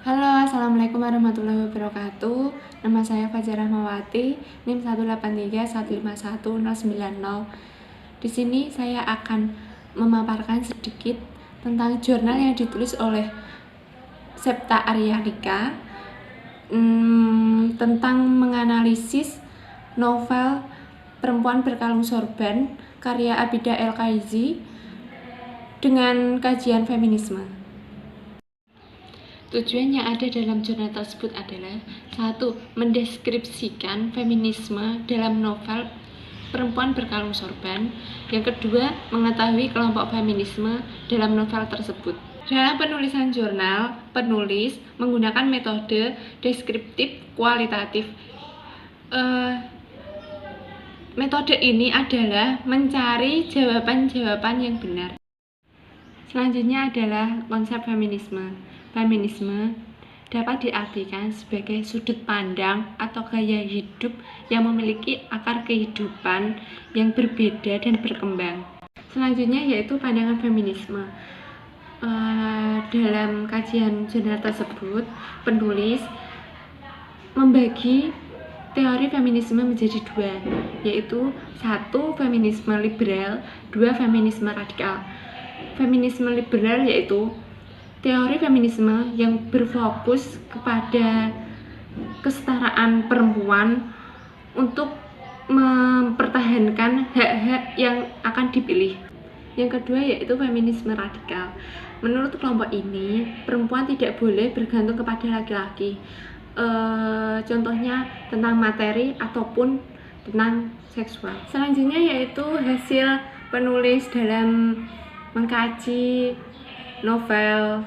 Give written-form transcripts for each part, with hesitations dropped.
Halo, assalamualaikum warahmatullahi wabarakatuh. Nama saya Fajar Rahmawati, NIM 183151090. Di sini saya akan memaparkan sedikit tentang jurnal yang ditulis oleh Septa Aryalika tentang menganalisis novel Perempuan Berkalung Sorban karya Abida El-Kaizi dengan kajian feminisme. Tujuan yang ada dalam jurnal tersebut adalah 1. Mendeskripsikan feminisme dalam novel Perempuan Berkalung Sorban. Yang kedua, mengetahui kelompok feminisme dalam novel tersebut. Dalam penulisan jurnal, penulis menggunakan metode deskriptif kualitatif. Metode ini adalah mencari jawaban-jawaban yang benar. Selanjutnya adalah konsep feminisme. Feminisme dapat diartikan sebagai sudut pandang atau gaya hidup yang memiliki akar kehidupan yang berbeda dan berkembang. Selanjutnya yaitu pandangan feminisme. Dalam kajian jurnal tersebut, penulis membagi teori feminisme menjadi dua, yaitu 1. Feminisme liberal, 2. Feminisme radikal. Feminisme liberal yaitu teori feminisme yang berfokus kepada kesetaraan perempuan untuk mempertahankan hak-hak yang akan dipilih. Yang kedua yaitu feminisme radikal. Menurut kelompok ini, perempuan tidak boleh bergantung kepada laki-laki. Contohnya tentang materi ataupun tentang seksual. Selanjutnya yaitu hasil penulis dalam mengkaji novel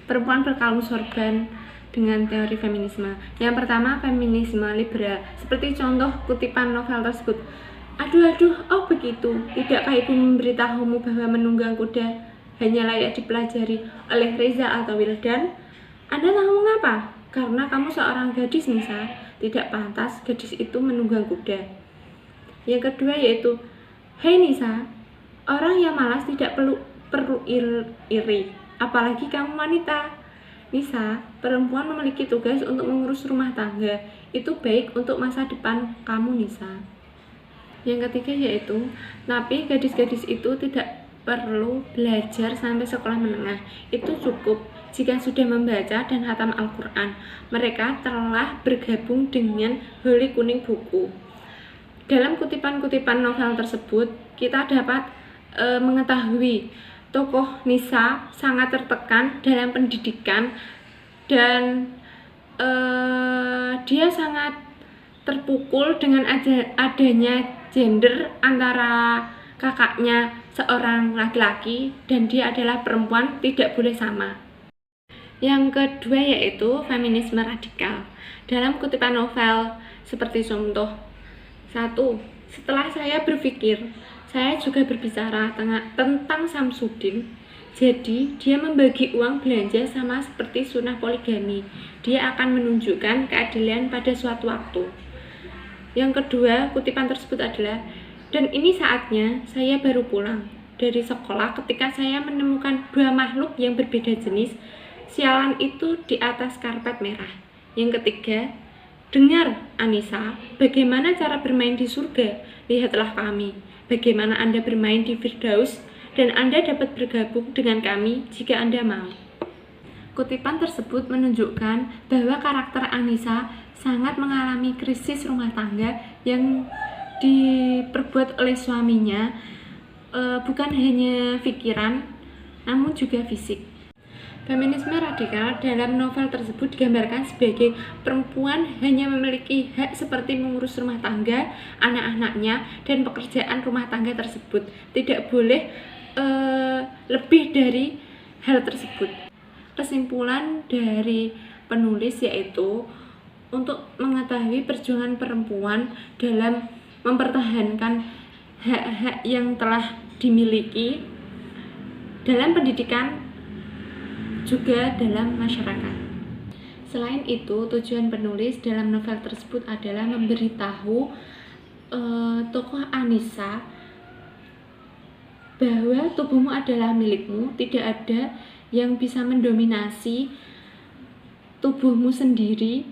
Perempuan Berkalung Sorban dengan teori feminisme. Yang pertama, feminisme liberal. Seperti contoh kutipan novel tersebut. Aduh, oh begitu. Tidakkah ibu memberitahumu bahwa menunggang kuda hanya layak dipelajari oleh Reza atau Wildan? Anda tahu mengapa? Karena kamu seorang gadis, Nisa. Tidak pantas gadis itu menunggang kuda. Yang kedua yaitu, hei Nisa, orang yang malas tidak perlu iri, apalagi kamu wanita. Nisa, perempuan memiliki tugas untuk mengurus rumah tangga. Itu baik untuk masa depan kamu, Nisa. Yang ketiga yaitu, tapi gadis-gadis itu tidak perlu belajar sampai sekolah menengah. Itu cukup jika sudah membaca dan hatam Al-Quran. Mereka telah bergabung dengan Holi Kuning Buku. Dalam kutipan-kutipan novel tersebut, kita dapat mengetahui tokoh Nisa sangat tertekan dalam pendidikan dan dia sangat terpukul dengan adanya gender antara kakaknya seorang laki-laki dan dia adalah perempuan, tidak boleh sama. Yang kedua yaitu feminisme radikal. Dalam kutipan novel seperti contoh 1. Setelah saya berpikir, saya juga berbicara tentang Samsudin. Jadi, dia membagi uang belanja sama seperti sunnah poligami. Dia akan menunjukkan keadilan pada suatu waktu. Yang kedua, kutipan tersebut adalah, dan ini saatnya saya baru pulang dari sekolah ketika saya menemukan dua makhluk yang berbeda jenis. Sialan itu di atas karpet merah. Yang ketiga, dengar Anissa, bagaimana cara bermain di surga? Lihatlah kami. Bagaimana Anda bermain di Firdaus, dan Anda dapat bergabung dengan kami jika Anda mau. Kutipan tersebut menunjukkan bahwa karakter Anissa sangat mengalami krisis rumah tangga yang diperbuat oleh suaminya, bukan hanya pikiran, namun juga fisik. Feminisme radikal dalam novel tersebut digambarkan sebagai perempuan hanya memiliki hak seperti mengurus rumah tangga, anak-anaknya, dan pekerjaan rumah tangga tersebut. Tidak boleh lebih dari hal tersebut. Kesimpulan dari penulis yaitu untuk mengetahui perjuangan perempuan dalam mempertahankan hak-hak yang telah dimiliki dalam pendidikan juga dalam masyarakat. Selain itu, tujuan penulis dalam novel tersebut adalah memberitahu tokoh Anissa bahwa tubuhmu adalah milikmu, tidak ada yang bisa mendominasi tubuhmu sendiri,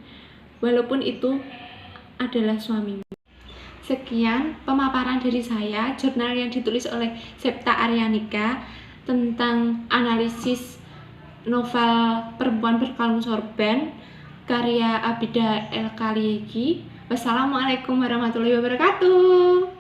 walaupun itu adalah suamimu. Sekian pemaparan dari saya, jurnal yang ditulis oleh Septa Aryanika tentang analisis novel Perempuan Berkalung Sorban karya Abida El Khalieqi. Wassalamualaikum warahmatullahi wabarakatuh.